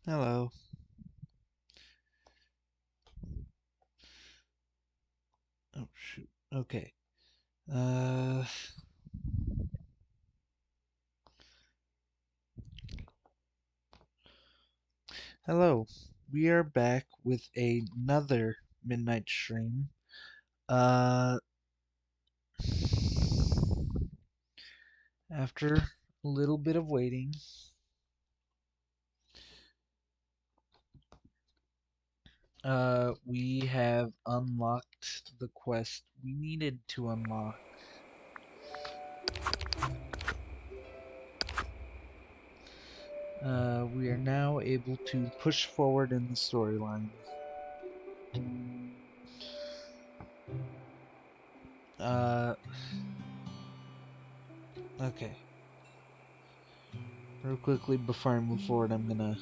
Hello. Oh shoot. Okay. Uh Hello. We are back with another midnight stream. Uh After a little bit of waiting, we have unlocked the quest we needed to unlock. We are now able to push forward in the storyline. Uh okay. Real quickly before I move forward, I'm gonna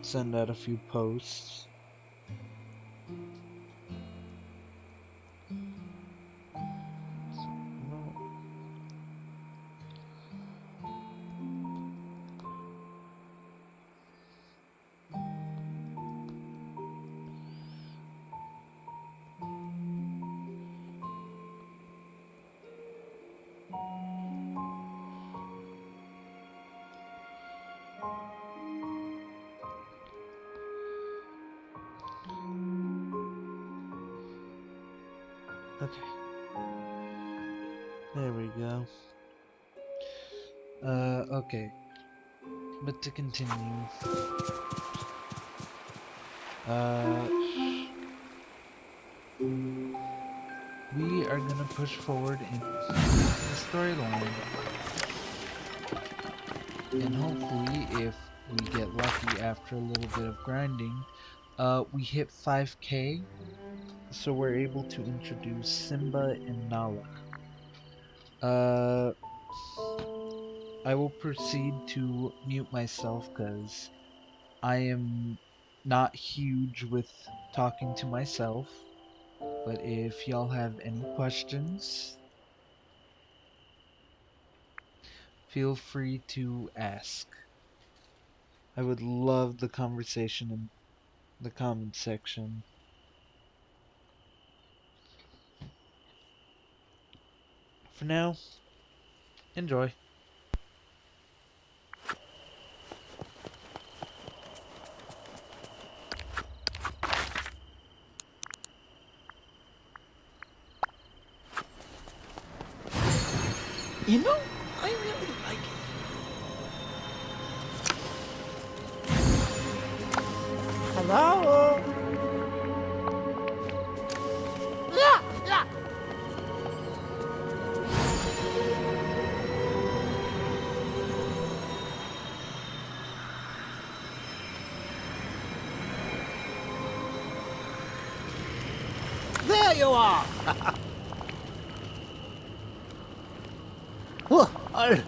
send out a few posts. No. Okay. There we go. Okay. But to continue, uh, we are gonna push forward in the storyline, and hopefully, if we get lucky after a little bit of grinding, we hit 5K, so we're able to introduce Simba and Nala. Uh, I will proceed to mute myself because I am not huge with talking to myself. But if y'all have any questions, feel free to ask. I would love the conversation in the comment section. For now, enjoy. You know, I really like it. Hello? Yeah, yeah. There you are. Well, I...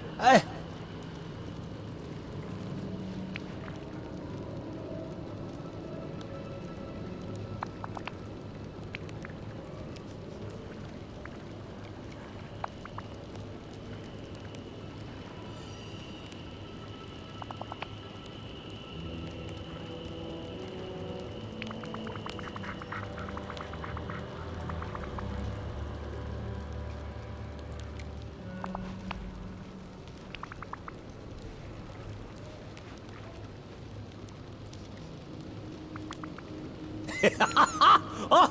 oh.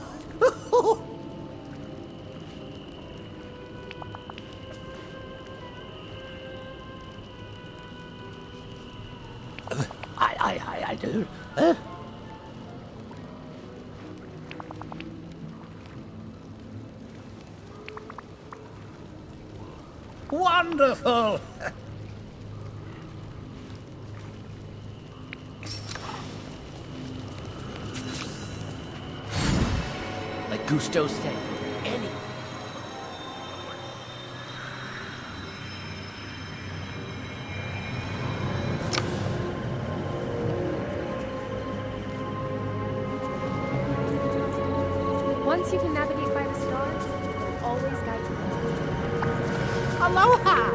I do. Wonderful. Like Gusto said, any. Once you can navigate by the stars, they'll always guide you home. Aloha.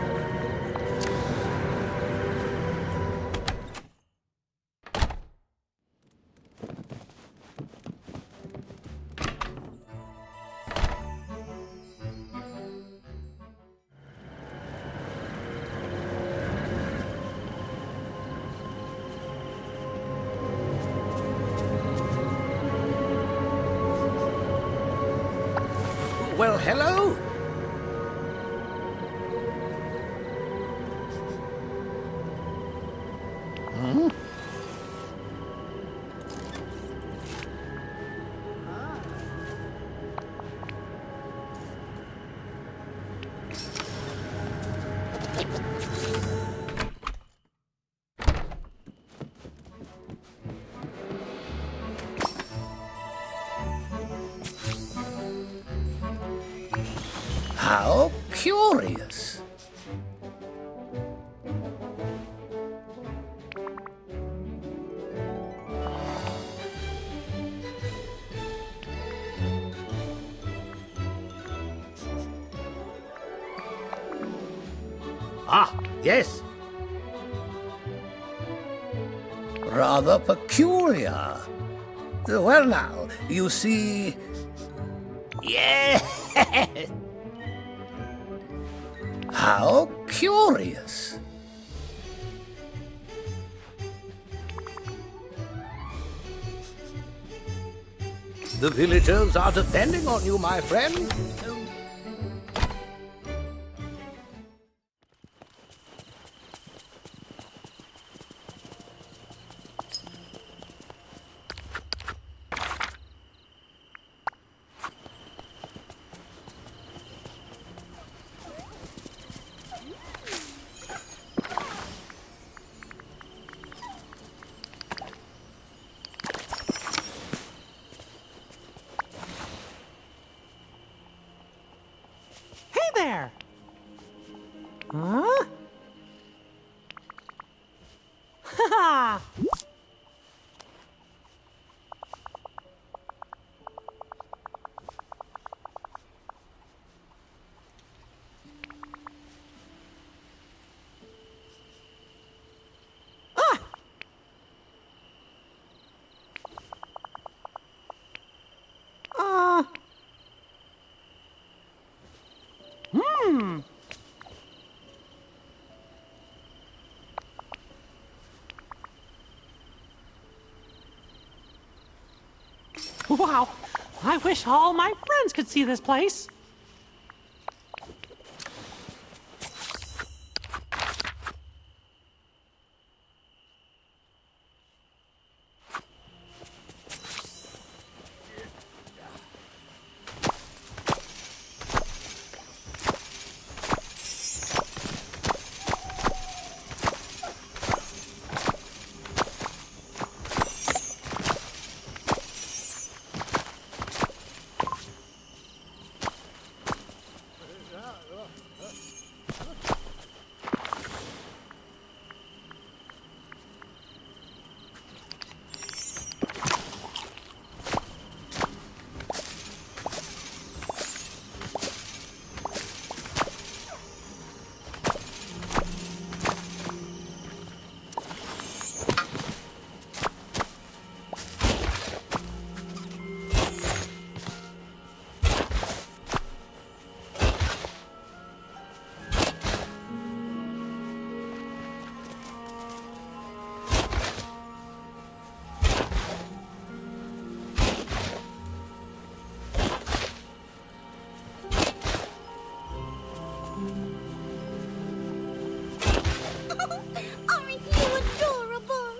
Well, hello. How curious. Ah, yes. Rather peculiar. Well now, you see... Yes! How curious. The villagers are depending on you, my friend. There. Huh? Ha! Wow, I wish all my friends could see this place. Aren't you adorable?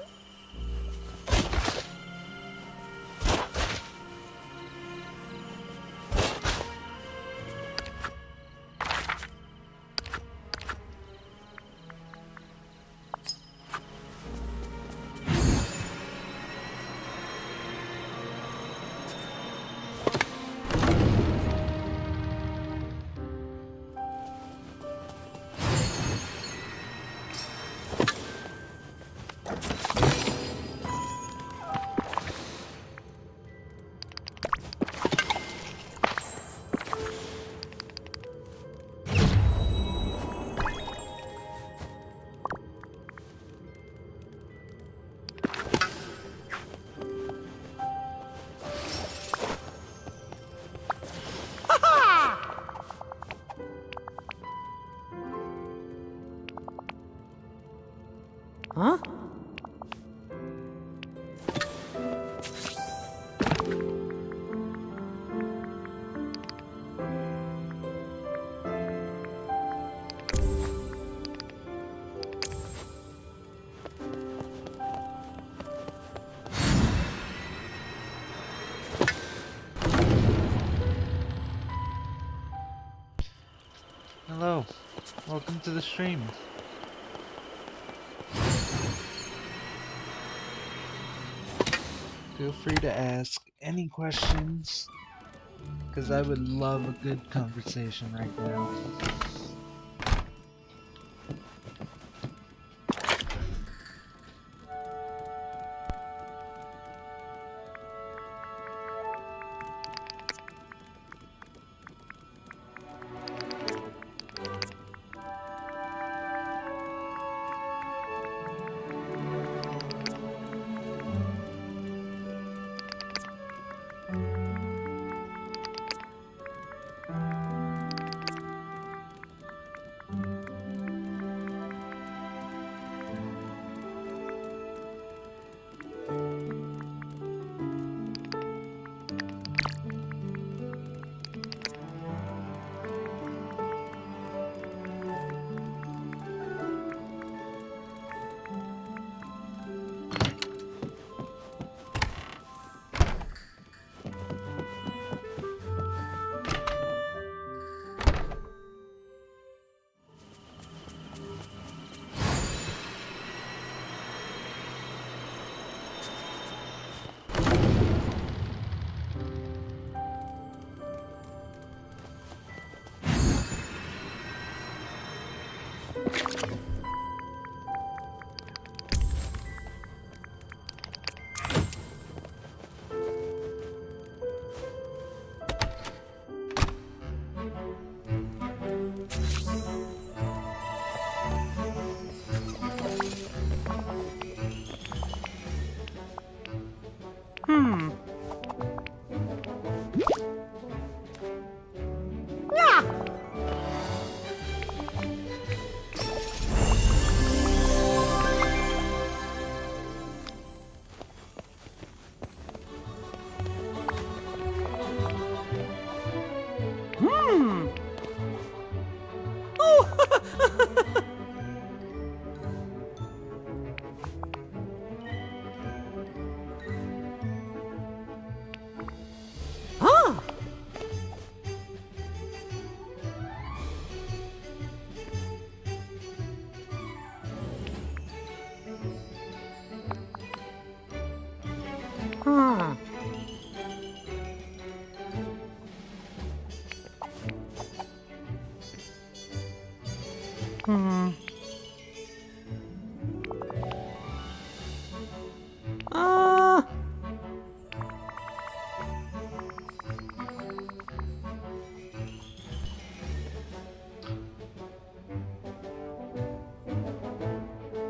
Huh? welcome to the stream. Feel free to ask any questions, because I would love a good conversation right now.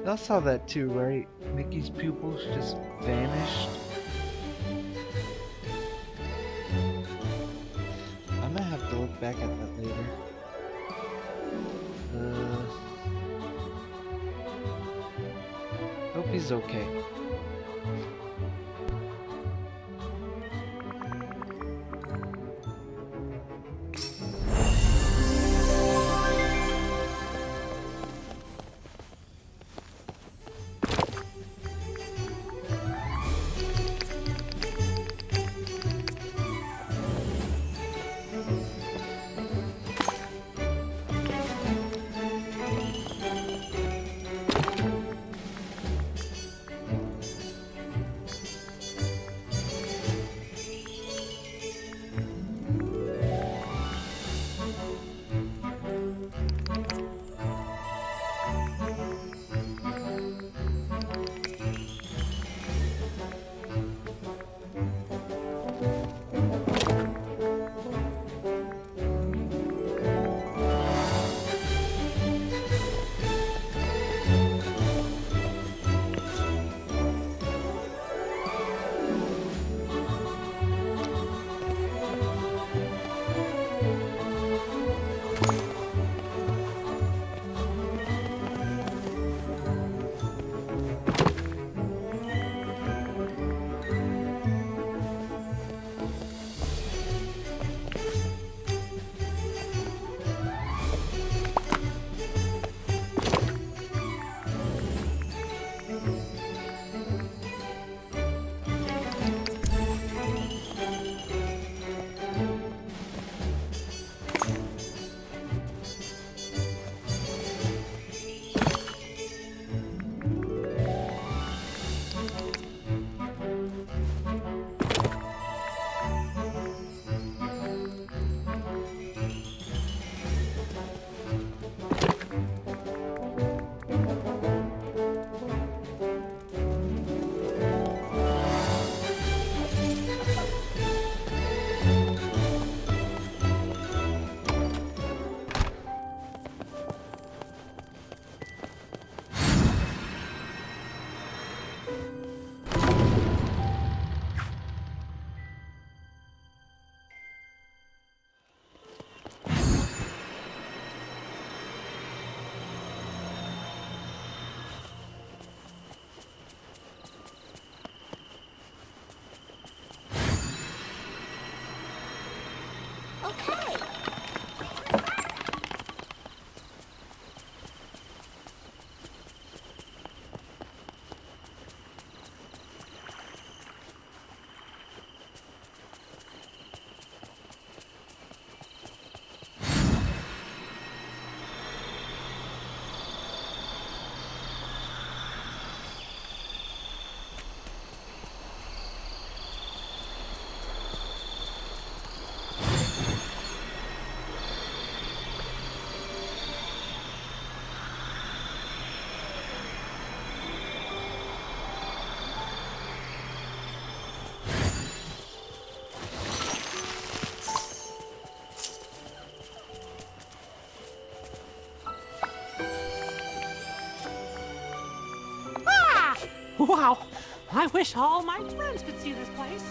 Y'all saw that too, right? Mickey's pupils just vanished. I might have to look back at that later. Hope he's okay. Okay. Ah! Wow! I wish all my friends could see this place.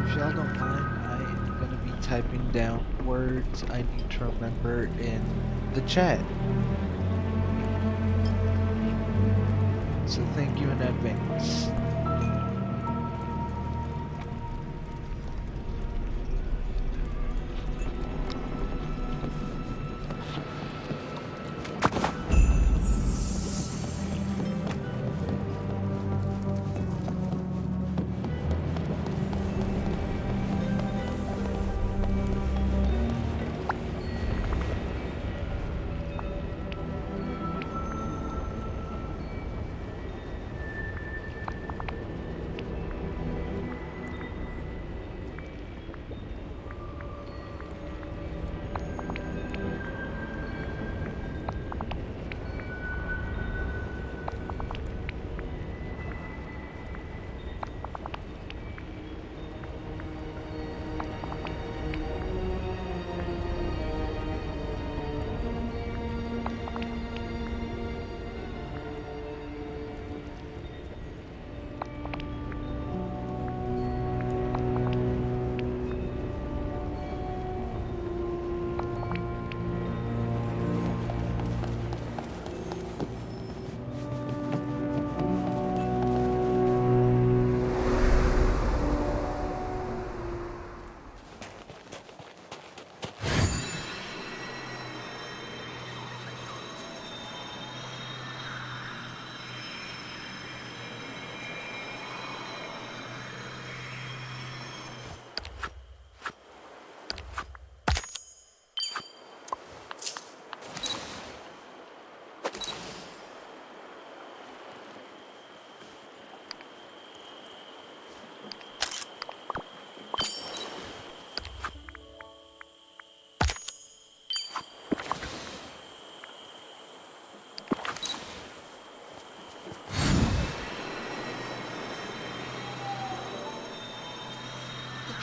If y'all don't mind, I am gonna be typing down words I need to remember in the chat. So thank you in advance.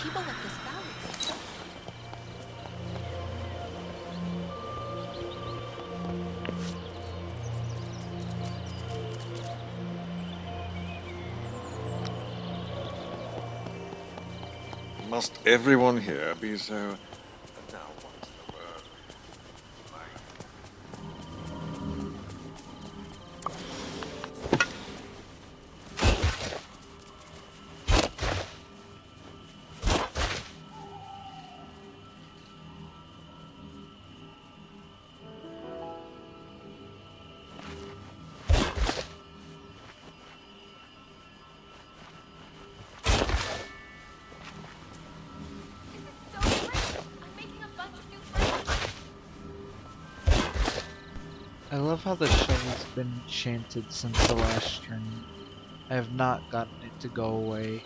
People of this valley. Must everyone here be so... Now, what's the word? I love how the shell has been enchanted since the last stream. I have not gotten it to go away.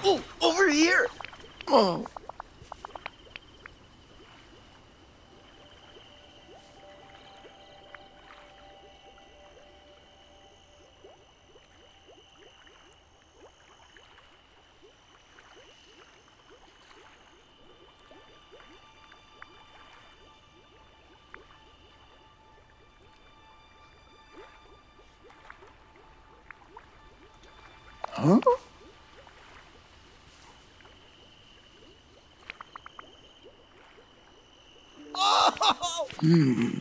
Oh, over here! Oh. Huh? Oh! Hmm.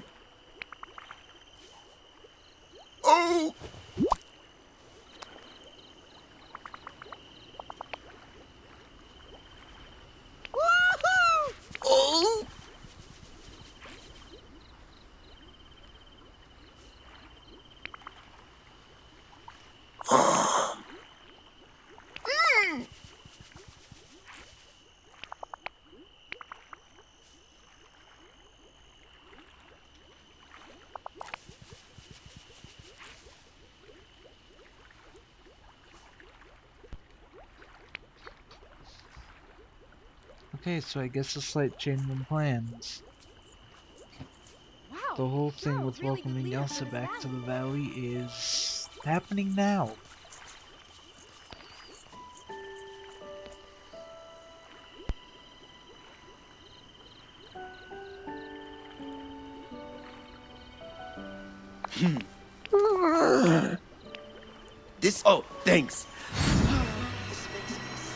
Oh! Woohoo! Oh! Mm. Okay, so I guess a slight change in plans. Wow, The whole thing you're a with really good welcoming leader for Elsa this back to valley. the valley is happening now. This. Oh, thanks. This makes me so.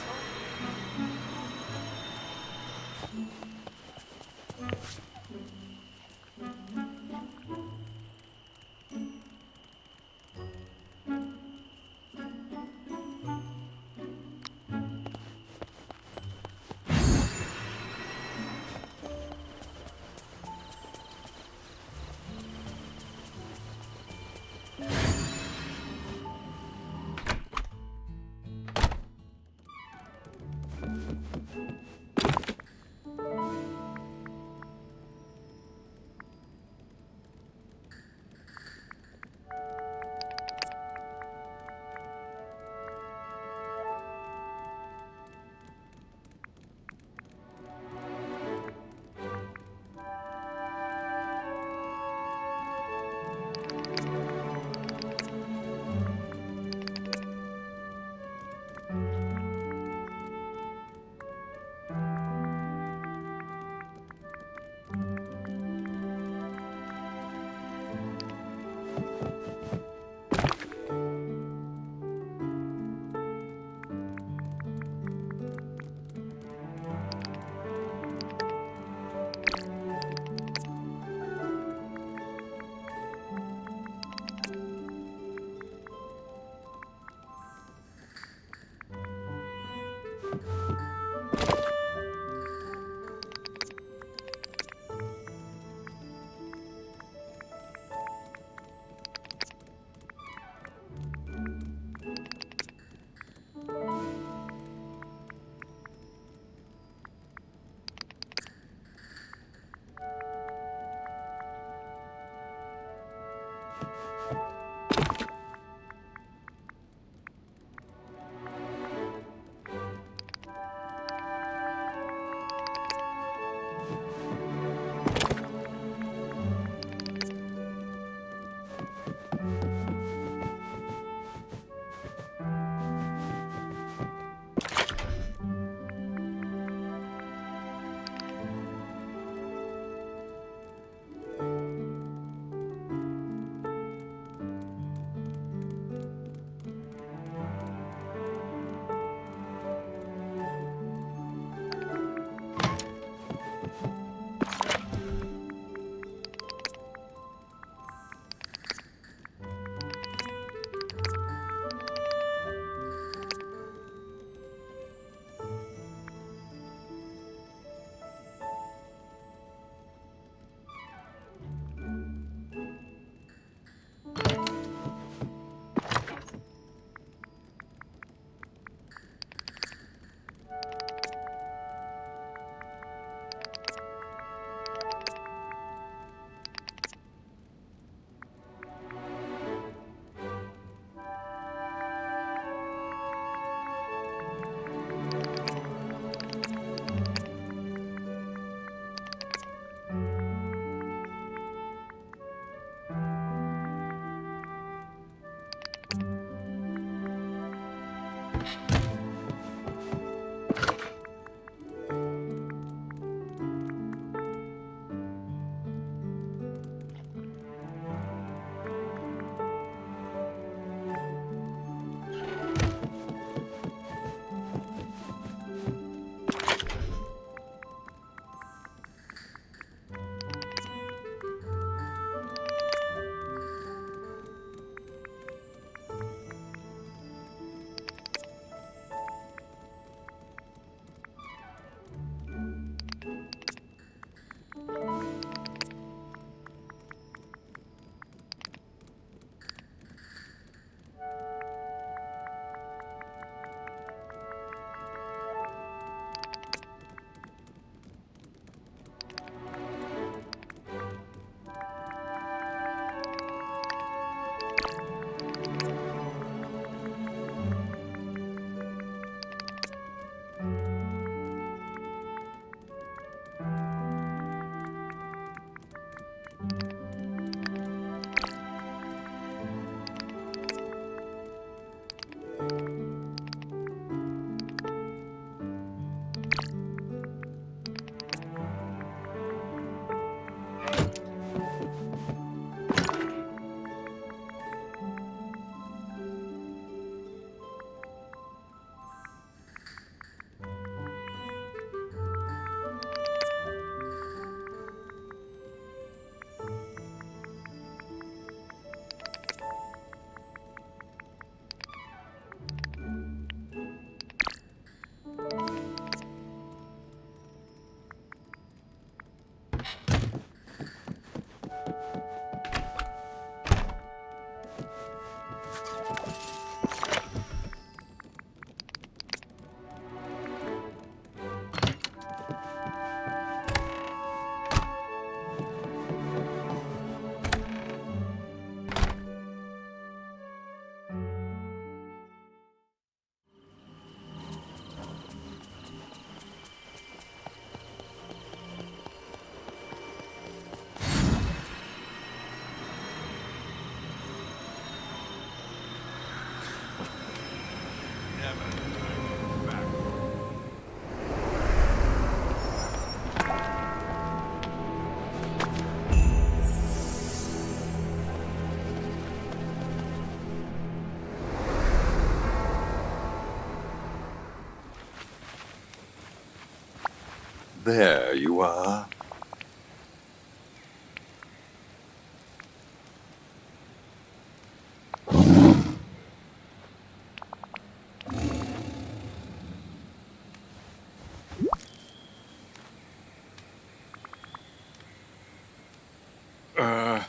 There you are. Uh,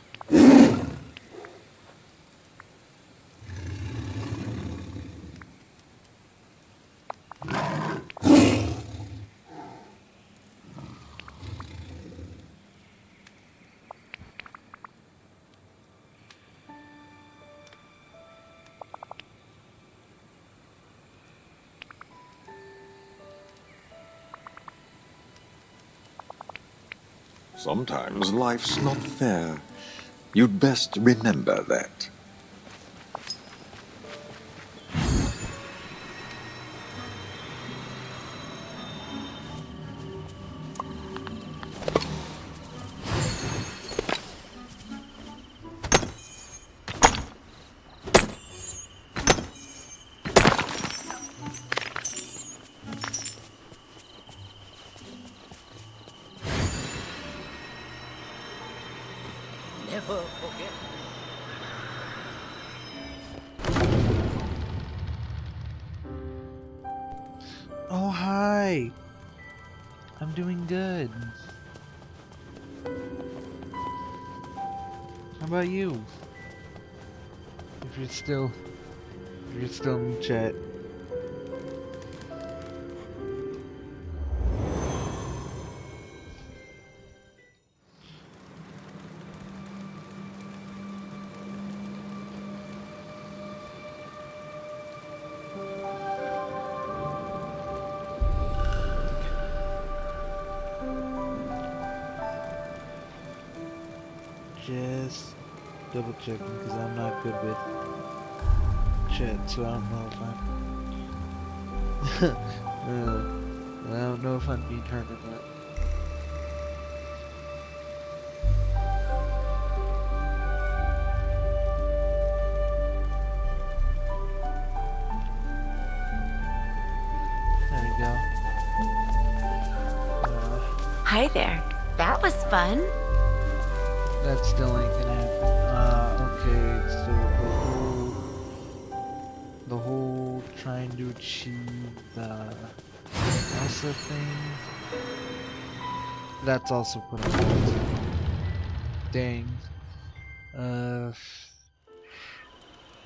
Sometimes life's not fair. You'd best remember that. Never forget. Oh, hi. I'm doing good. How about you? If you're still in the chat. Just double checking because I'm not good with chat, so I don't know if I'm I don't know if I'm being heard or not. There we go. Hi there. That was fun. That still ain't gonna happen. Okay, so the whole trying to achieve the Elsa thing, that's also put on hold. Dang.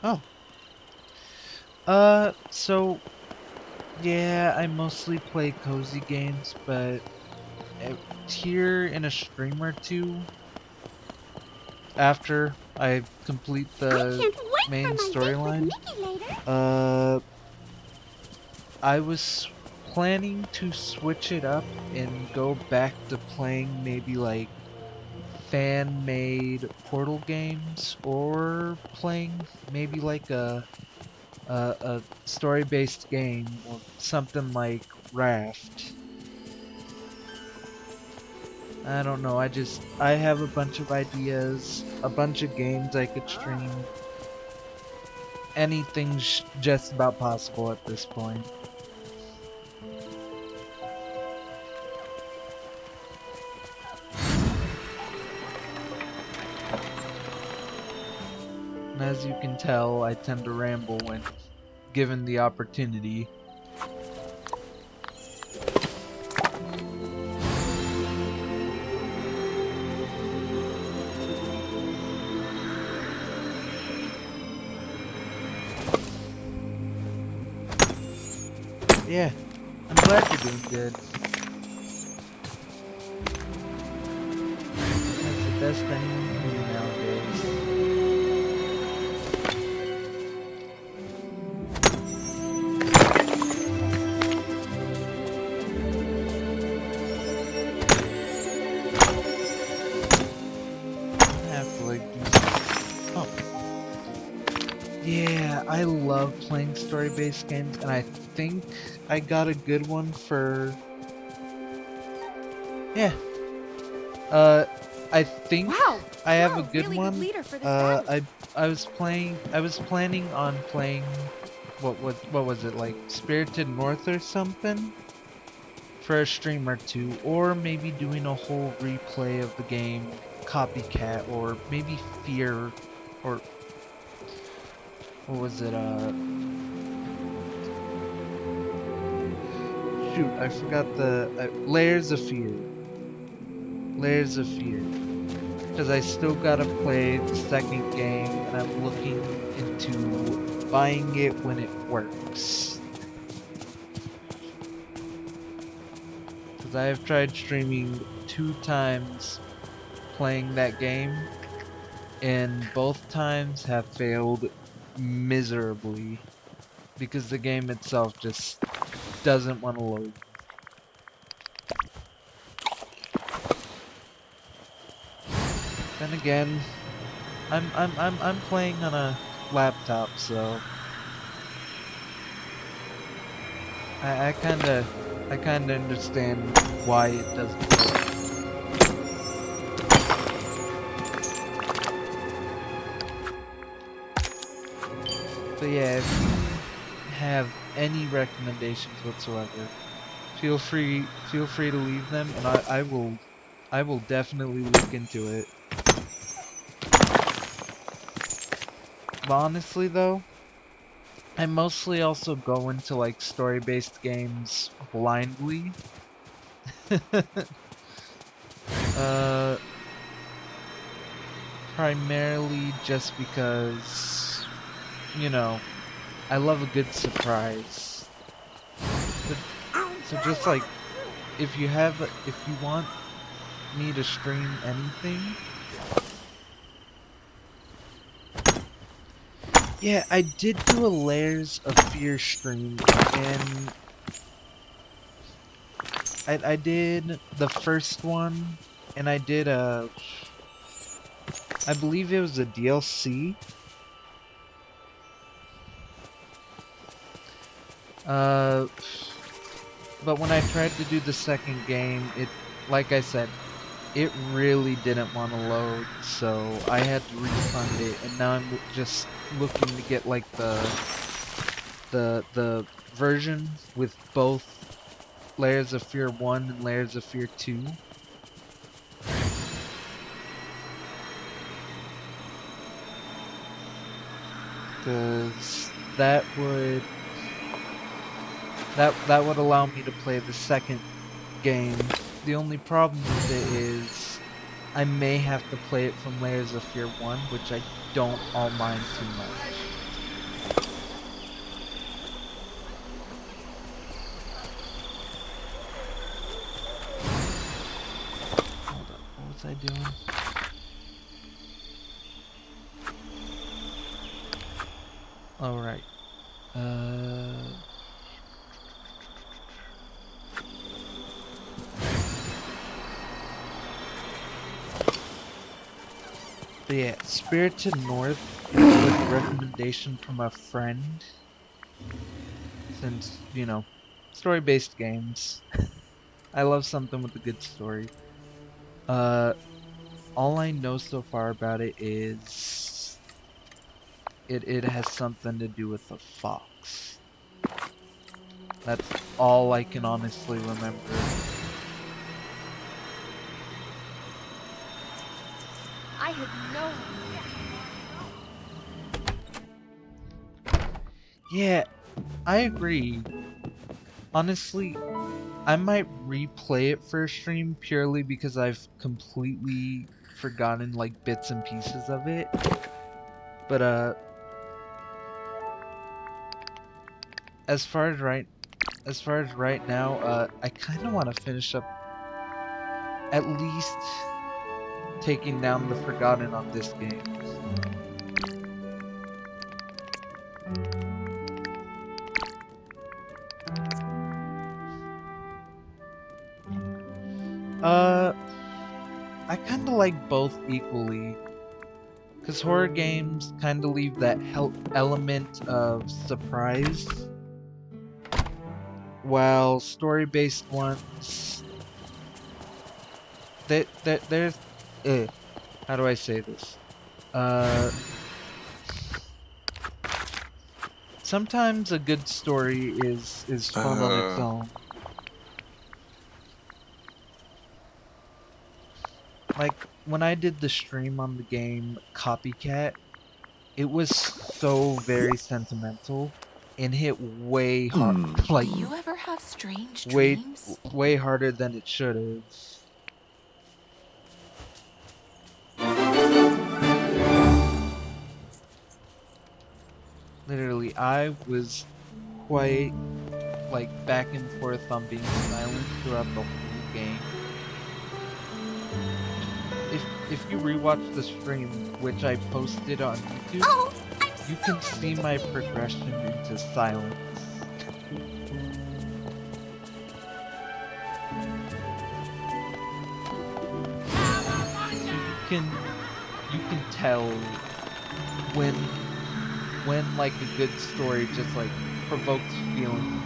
Oh. So, yeah, I mostly play cozy games, but here in a stream or two, after I complete the main storyline, I was planning to switch it up and go back to playing maybe like fan-made Portal games, or playing maybe like a story-based game or something like Raft. I don't know, I have a bunch of ideas, a bunch of games I could stream. Anything's just about possible at this point. And as you can tell, I tend to ramble when given the opportunity. Yeah, I'm glad you're doing good. That's the best anyone can do nowadays. I have to like do some... Oh. Yeah, I love playing story-based games, and I think I got a good one for... Yeah. I think Wow. I have a Wow, good really one. good leader for this valley. I was planning on playing what was it, like Spirited North or something for a stream or two, or maybe doing a whole replay of the game Copycat, or maybe Fear, or what was it, shoot, I forgot the Layers of Fear. Layers of Fear. Because I still gotta play the second game, and I'm looking into buying it when it works. Because I have tried streaming 2 times playing that game, and both times have failed miserably because the game itself just doesn't want to load. Then again, I'm playing on a laptop, so I kinda understand why it doesn't work. But yeah, if you have any recommendations whatsoever, feel free to leave them, and I will definitely look into it. But honestly though, I mostly also go into like story-based games blindly. uh, Primarily just because, you know, I love a good surprise. So just like, if you want me to stream anything, yeah, I did do a Layers of Fear stream, and I did the first one, and I did I believe it was a DLC. Uh, but when I tried to do the second game, like I said, it really didn't want to load, so I had to refund it, and now I'm just looking to get like the version with both Layers of Fear 1 and Layers of Fear 2. Because that would allow me to play the second game. The only problem with it is I may have to play it from Layers of Fear 1, which I don't all mind too much. Hold up, what was I doing? Alright. But yeah, Spirited North was a recommendation from a friend. Since, you know, story-based games. I love something with a good story. All I know so far about it is it has something to do with a fox. That's all I can honestly remember. I had no idea. Yeah, I agree. Honestly, I might replay it for a stream purely because I've completely forgotten like bits and pieces of it. But as far as right now, I kind of want to finish up at least taking down the Forgotten on this game. I kind of like both equally, because horror games kind of leave that element of surprise, while story-based ones, there's, how do I say this? Sometimes a good story is fun on its own. Like, when I did the stream on the game Copycat, it was so very sentimental and hit way hard, like, Do you ever have strange way, dreams? way harder than it should have. Literally, I was quite, like, back and forth on being silent throughout the whole game. If you rewatch the stream, which I posted on YouTube, you can see my progression into silence. So you can tell when like a good story just like provokes feeling.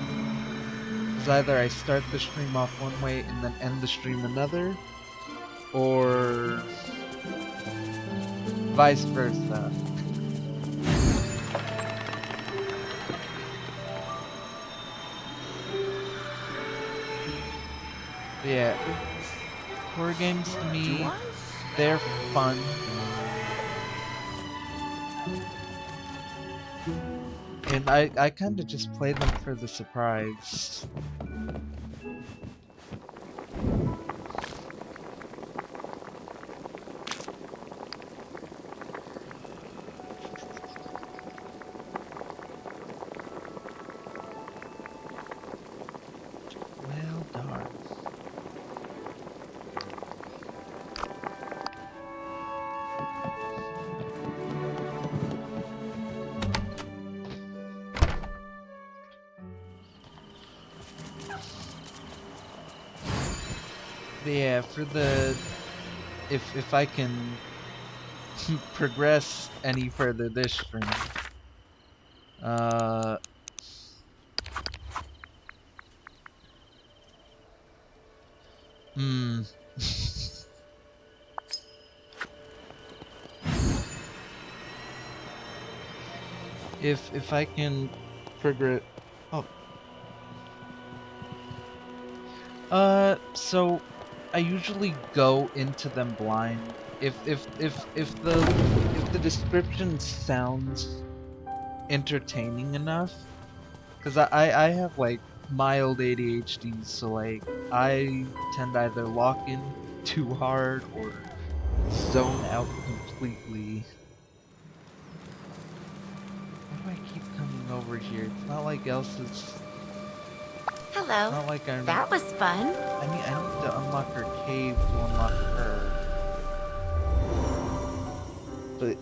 Because either I start the stream off one way and then end the stream another, or vice versa. But yeah, horror games to me, they're fun. And I kind of just play them for the surprise. Well, darn. But yeah, for the if I can progress any further this stream, Hmm. If I can trigger it. Oh. So I usually go into them blind. If the description sounds entertaining enough, because I have like mild ADHD, so like I tend to either lock in too hard or zone out completely. Why do I keep coming over here? It's not like Elsa's. It's Hello. not like I'm. That was fun. I need to unlock her cave to unlock her. But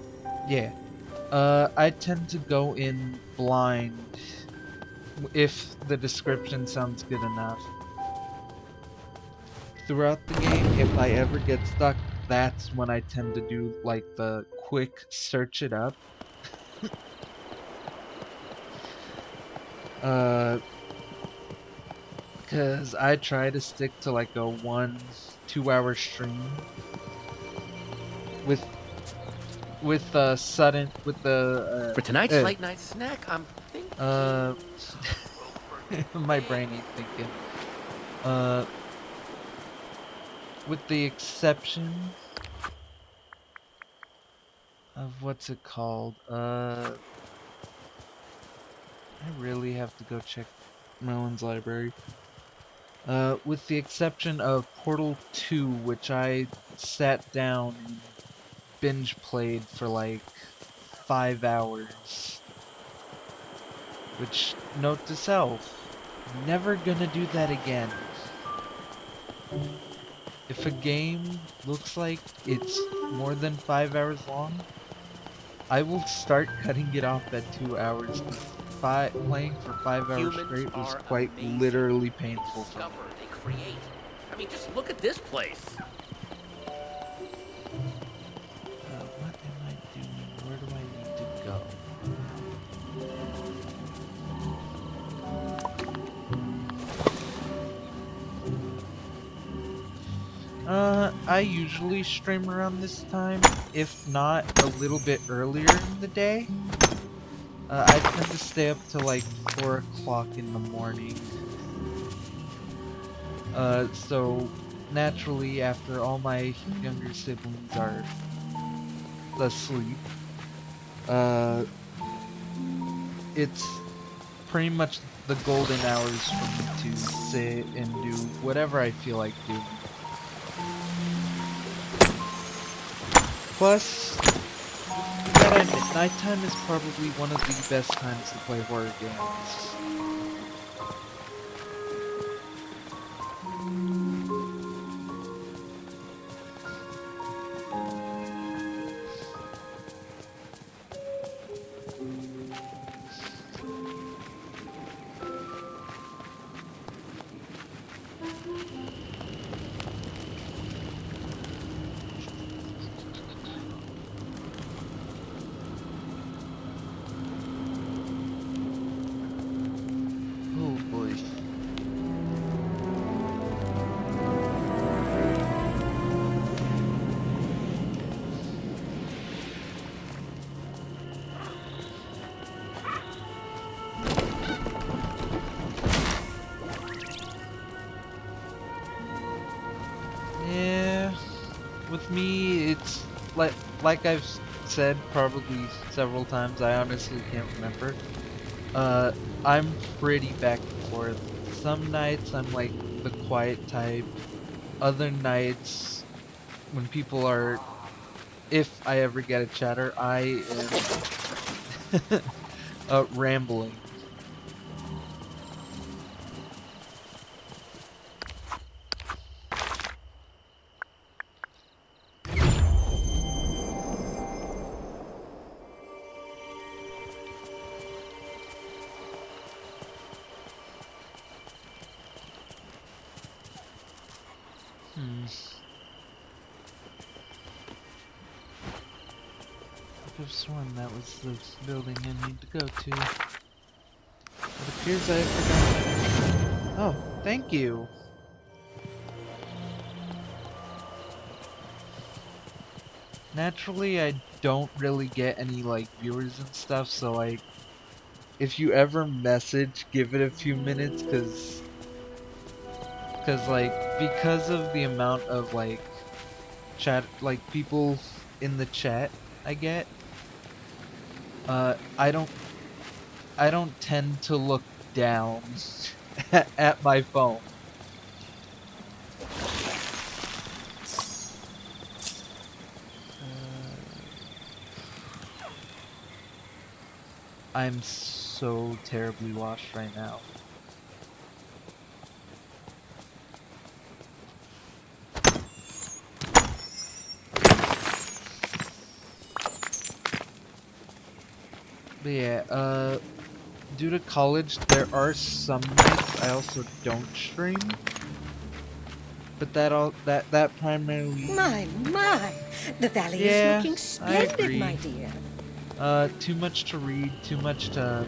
yeah. I tend to go in blind if the description sounds good enough. Throughout the game, if I ever get stuck, that's when I tend to do like the quick search it up. Uh, Cause I try to stick to like a 1-2 hour stream with sudden with the For tonight's late night snack, I'm thinking. uh my brain ain't thinking. Uh, with the exception of what's it called? I really have to go check Merlin's library. With the exception of Portal 2, which I sat down and binge played for like 5 hours. Which, note to self, never gonna do that again. If a game looks like it's more than 5 hours long, I will start cutting it off at 2 hours. Playing for 5 hours Humans straight was are quite amazing. literally They painful for me. discover, they create. I mean, just look at this place. What am I doing? Where do I need to go? I usually stream around this time, if not a little bit earlier in the day. I tend to stay up till like 4 o'clock in the morning. So naturally, after all my younger siblings are asleep, uh, it's pretty much the golden hours for me to sit and do whatever I feel like doing. Plus, you gotta admit, nighttime is probably one of the best times to play horror games. Oh boy. Yeah, with me, it's like I've said probably several times. I honestly can't remember. Uh, I'm pretty back and forth. Some nights I'm like the quiet type. Other nights, when people are, if I ever get a chatter, I am rambling. Hmm. I could have sworn that was the building I need to go to. It appears I have forgotten. Oh, thank you. Naturally, I don't really get any like viewers and stuff, so like if you ever message, give it a few minutes, because of the amount of like chat, like people in the chat I get, uh, I don't I don't tend to look down at my phone. I'm so terribly washed right now. But yeah, due to college, there are some nights I also don't stream. But that primarily, My, the valley is yeah, looking I splendid, agree. my dear. Too much to read, too much to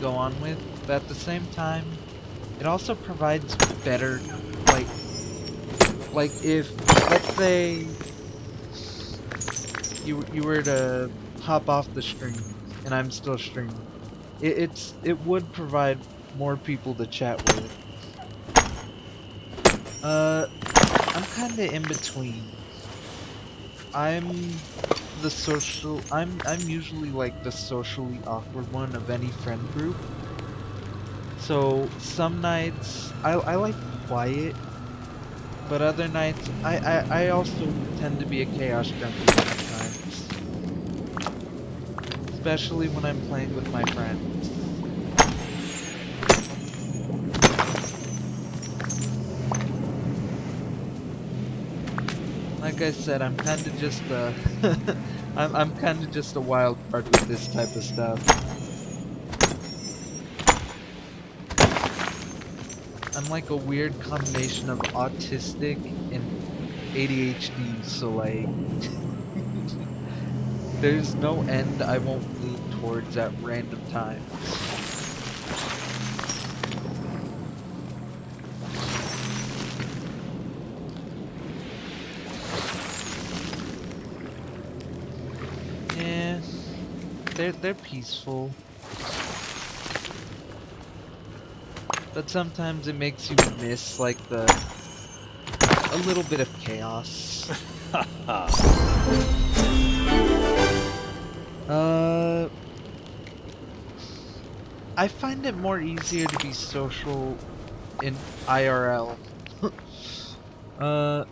go on with. But at the same time, it also provides better, like, if, let's say, you were to hop off the stream, and I'm still streaming, it would provide more people to chat with. I'm kinda in between. I'm I'm usually like the socially awkward one of any friend group. So some nights I like quiet, but other nights I also tend to be a chaos junkie sometimes. Especially when I'm playing with my friends. Like I said, I'm kinda just I'm kinda just a wild card with this type of stuff. I'm like a weird combination of autistic and ADHD, so like there's no end I won't lean towards at random times. Yeah, they're peaceful. But sometimes it makes you miss like a little bit of chaos. I find it more easier to be social in IRL. uh,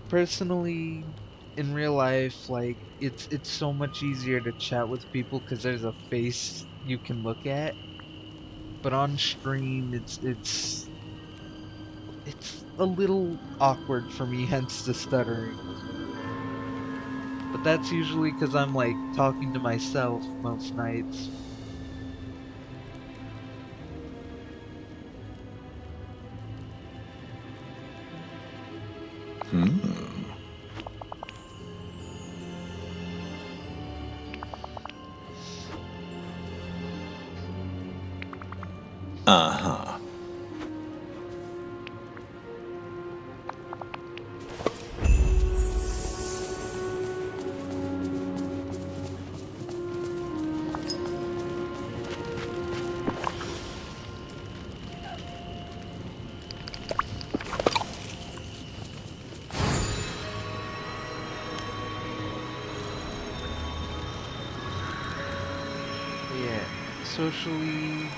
Personally, in real life, like it's so much easier to chat with people because there's a face you can look at. But on stream, it's a little awkward for me, hence the stuttering. But that's usually because I'm like talking to myself most nights. Uh-huh. Yeah, socially,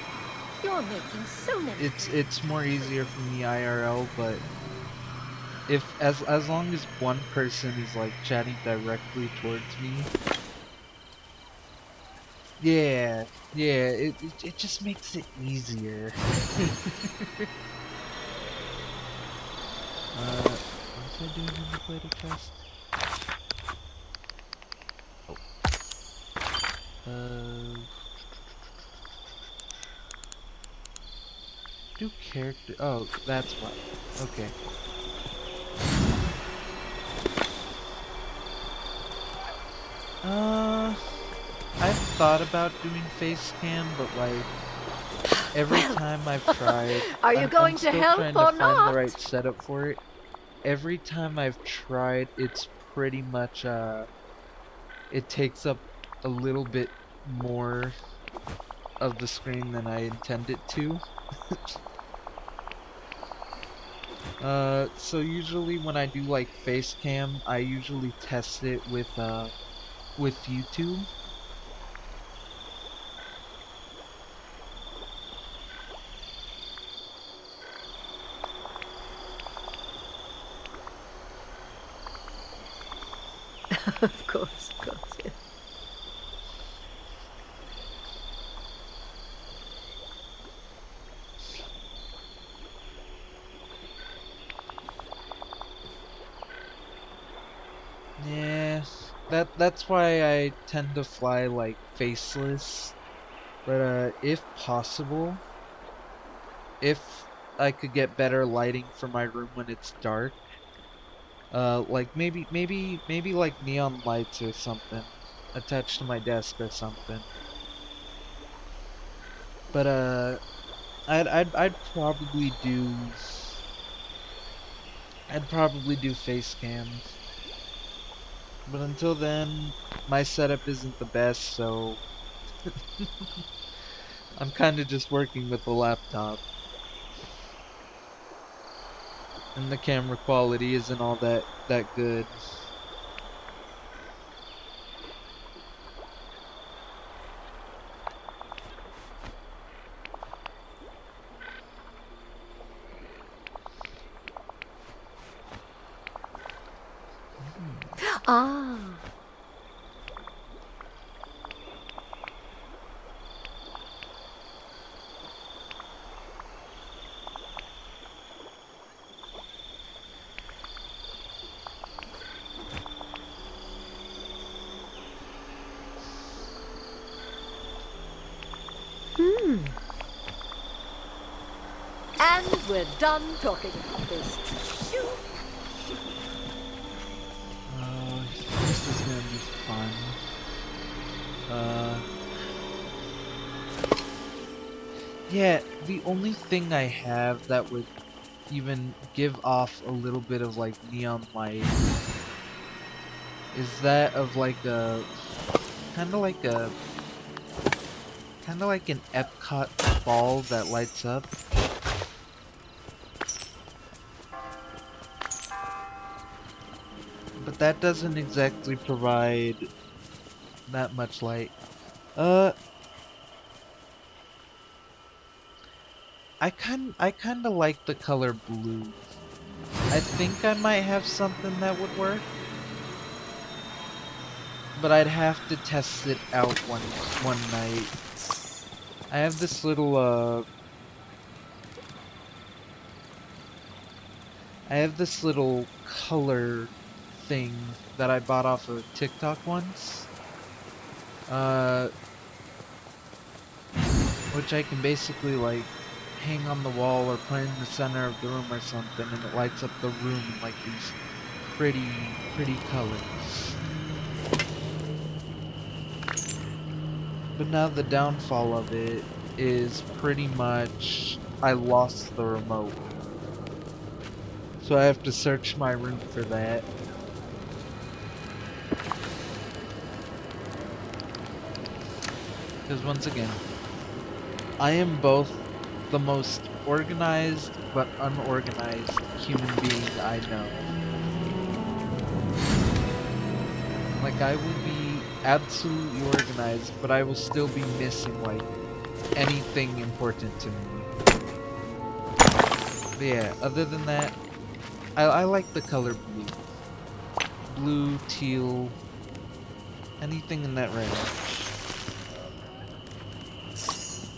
You're making so many. it's more easier for me IRL, but if as long as one person is like chatting directly towards me, yeah, it just makes it easier. What was I doing in the plate chest? Oh. Do character? Oh, that's why. Okay. I've thought about doing face cam, but like every time I've tried, Are you going I'm to still help trying or to find not? the right setup for it. every time I've tried, it's pretty much it takes up a little bit more of the screen than I intend it to. So usually when I do like face cam, I usually test it with YouTube. Of course, yeah. Yeah, that's why I tend to fly like faceless. But if possible, if I could get better lighting for my room when it's dark, like maybe like neon lights or something attached to my desk or something. But I'd probably do face cam. But until then, my setup isn't the best, so I'm kind of just working with the laptop. And the camera quality isn't all that good. Ah. And we're done talking about this. Shoo. This is gonna be fun. Yeah, the only thing I have that would even give off a little bit of like neon light is that of like a kind of like a kind of like an Epcot ball that lights up. But that doesn't exactly provide that much light. I kind of like the color blue. I think I might have something that would work, but I'd have to test it out one night. I have this little color thing that I bought off of TikTok once. Which I can basically like hang on the wall or put in the center of the room or something, and it lights up the room in like these pretty colors. But now the downfall of it is pretty much I lost the remote. So I have to search my room for that. Because once again, I am both the most organized but unorganized human being I know. Like, I will be absolutely organized, but I will still be missing, like, anything important to me. But yeah, other than that, I like the color blue. Blue, teal, anything in that range.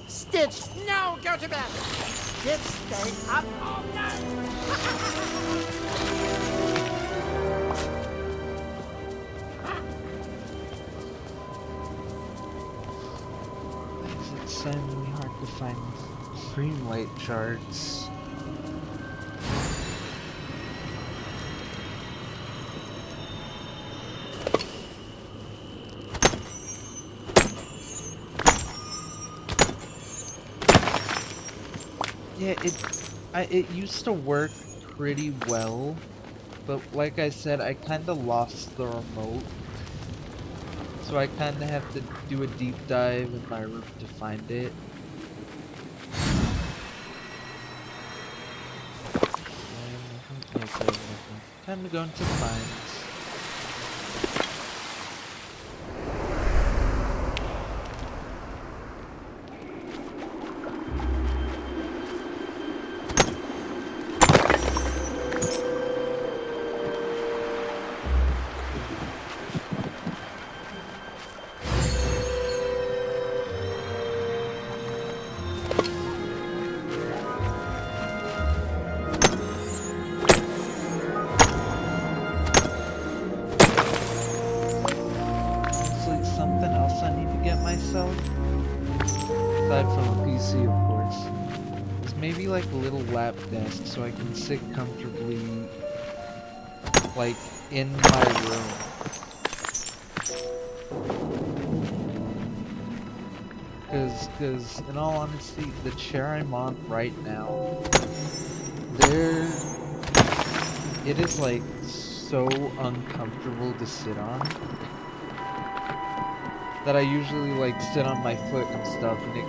Stitch, now go to bed. Stitch, stay up all night. It's insanely hard to find Dreamlight charts. Yeah, it used to work pretty well But like I said, I kind of lost the remote. So I kind of have to do a deep dive in my room to find it. Okay, nothing. Time to go into the mines. Something else I need to get myself, aside from a PC of course, is maybe like a little lap desk so I can sit comfortably like in my room. Cause in all honesty, the chair I'm on right now, it is like so uncomfortable to sit on that I usually like sit on my foot and stuff, and it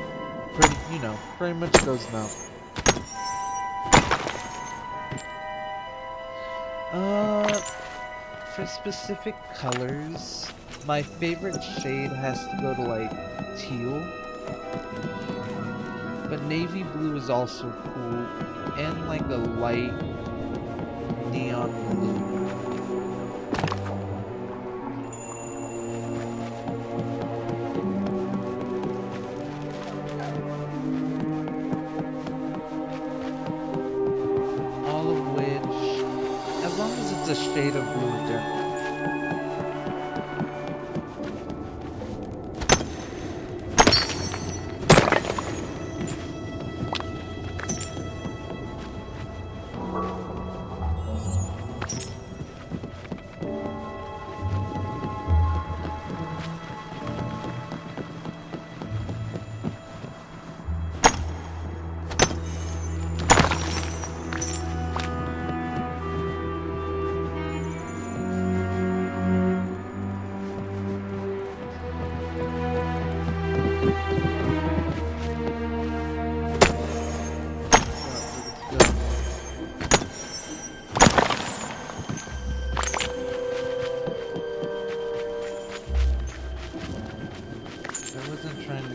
pretty much goes numb. For specific colors, my favorite shade has to go to like teal, but navy blue is also cool, and like a light neon blue. A shade of blue in general.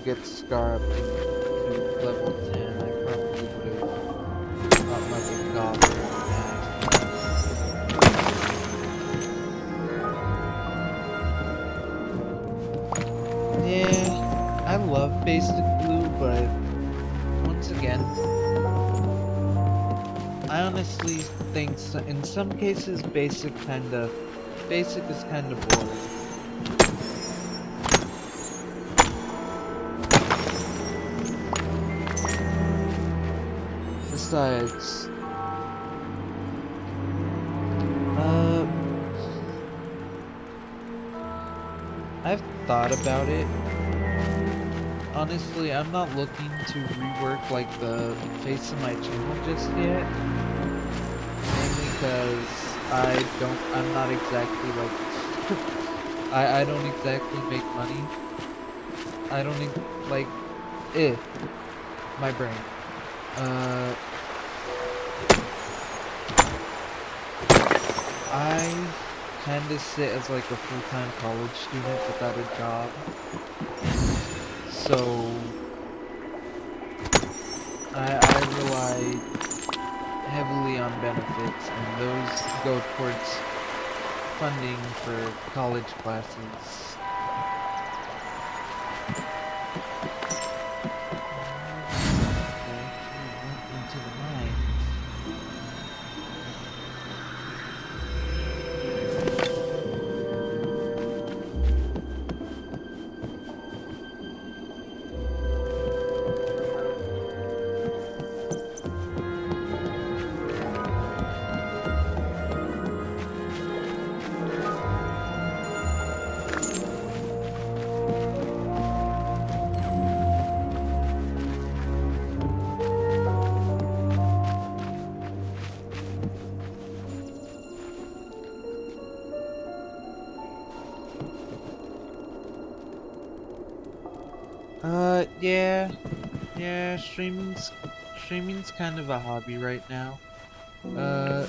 Get Scar up to level 10, I probably would have got level Goblin that. Yeah, I love basic blue, but once again, I honestly think in some cases basic is kinda boring. Besides, I've thought about it. Honestly, I'm not looking to rework like the face of my channel just yet. Mainly because I'm not exactly like, I don't exactly make money. I don't even, like, my brain. I kinda sit as like a full-time college student without a job. So I rely heavily on benefits, and those go towards funding for college classes. Into the mine. Yeah. Yeah, streaming's kind of a hobby right now. Uh,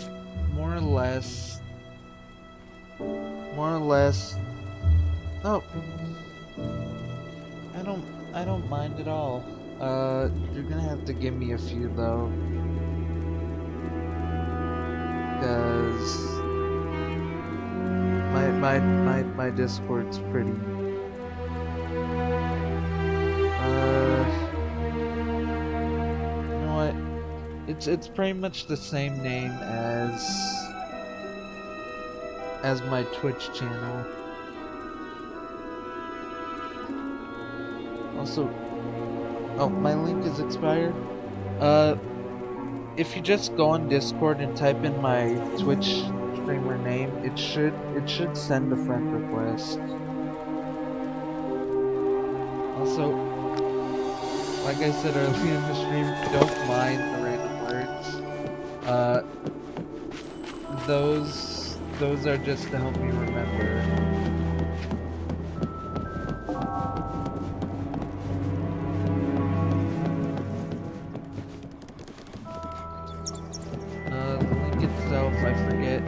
more or less. More or less. Oh, I don't mind at all. You're gonna have to give me a few though, cause my Discord's pretty. You know what? It's pretty much the same name as my Twitch channel. Also, oh, my link is expired. If you just go on Discord and type in my Twitch streamer name, it should send a friend request. Also, like I said earlier in the stream, don't mind the random words. Those are just to help me remember. The link itself,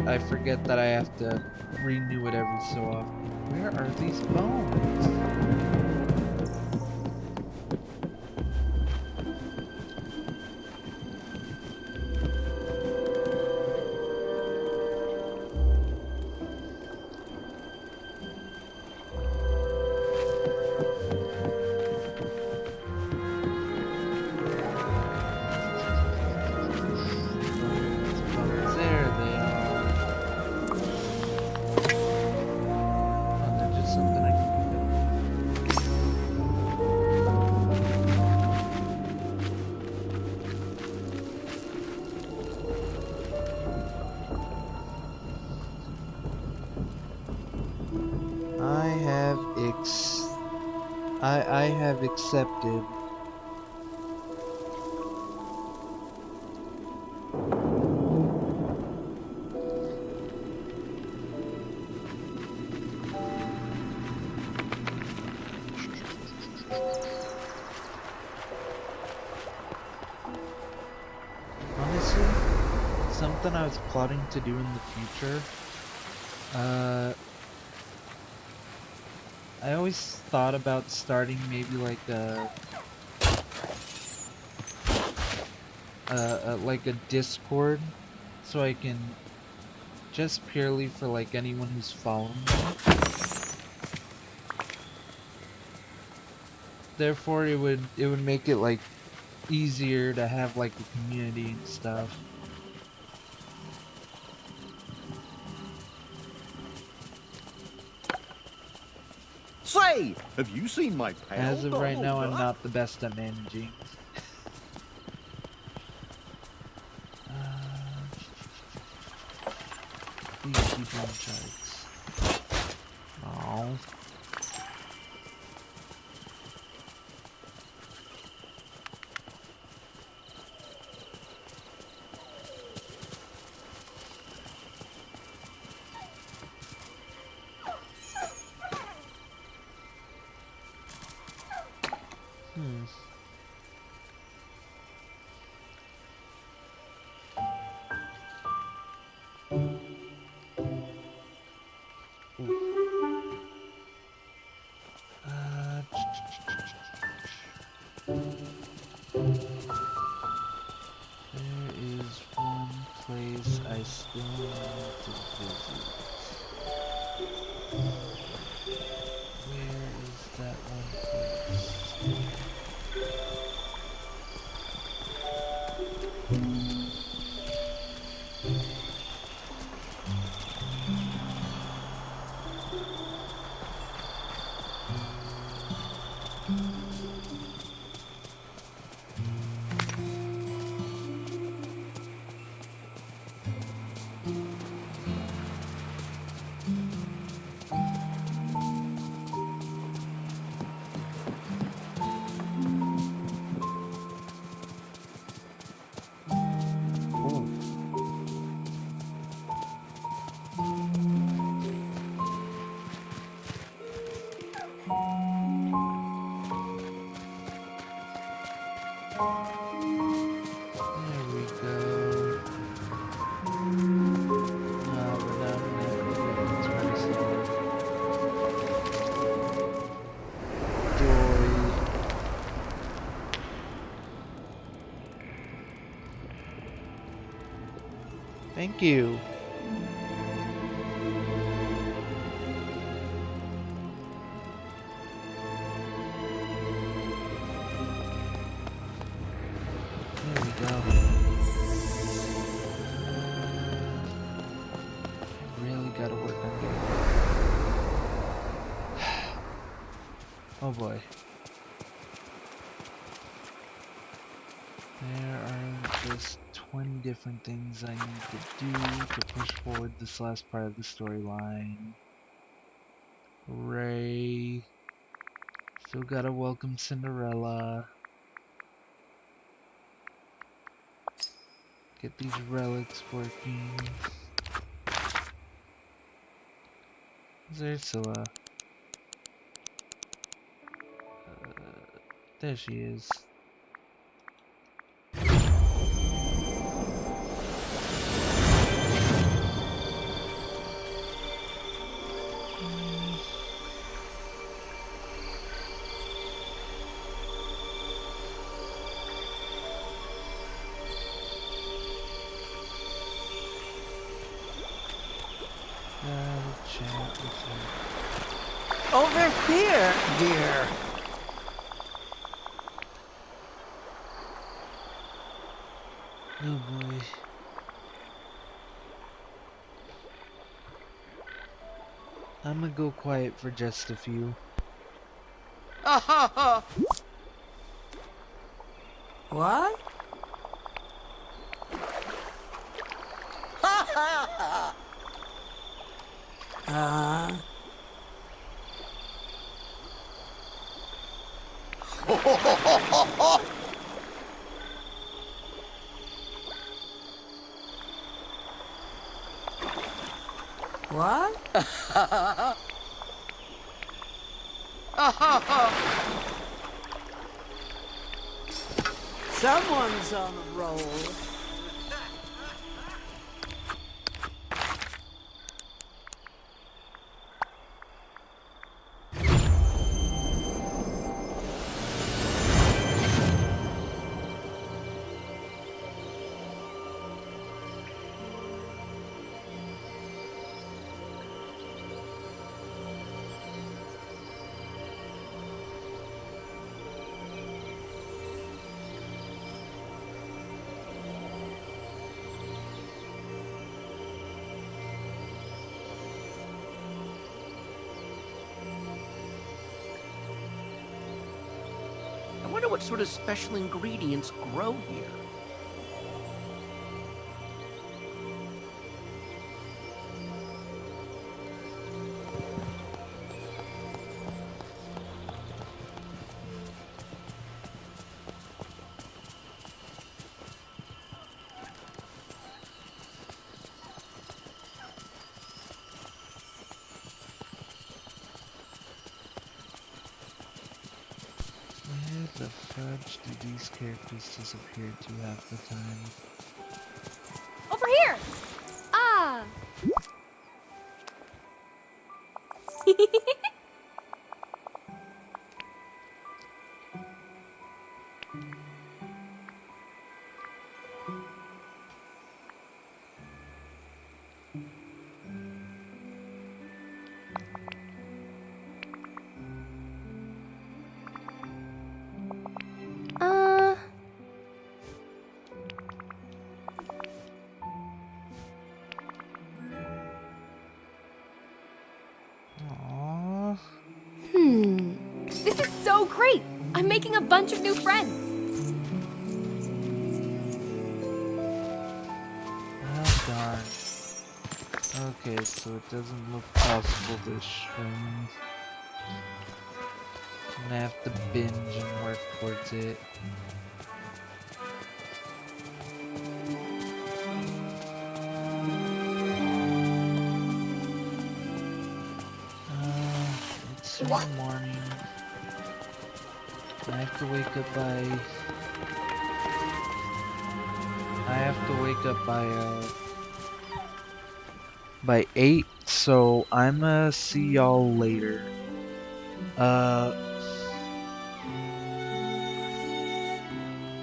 I forget that I have to renew it every so often. Where are these bones? There they are. Oh, they're just something I can pick up. I have accepted. Honestly, something I was plotting to do in the future. I always thought about starting maybe like a Discord, so I can just purely for like anyone who's following me. Therefore, it would make it like easier to have like a community and stuff. Say, have you seen my pal? As of right now, I'm not the best at managing. These people in charts. Oh. There is one place I still need to visit. Where is that one place? Thank you. There we go. Really gotta work on getting. Oh boy. There are just 20 different things I need to do to push forward this last part of the storyline. Hooray. Still gotta welcome Cinderella. Get these relics working. There's Ursula. There she is. Chat with her. Over here, dear. Oh boy. I'm gonna go quiet for just a few. What? What? Someone's on a roll. I wonder what sort of special ingredients grow here. Where the fudge do these characters disappear to half the time? Over here! Ah! Uh... Aww. This is so great! I'm making a bunch of new friends! Oh darn. Okay, so it doesn't look possible to string. I'm gonna have to binge and work towards it. It's in the morning. I have to wake up by 8, so I'ma see y'all later.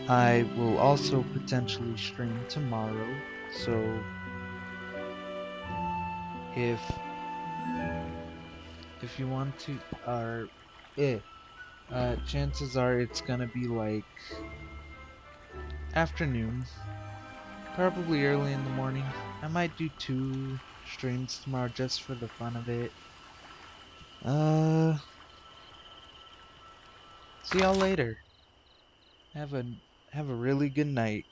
I will also potentially stream tomorrow, so if you want to, or chances are it's gonna be like afternoon, probably early in the morning. I might do 2 streams tomorrow just for the fun of it. Uh, see y'all later. Have a really good night.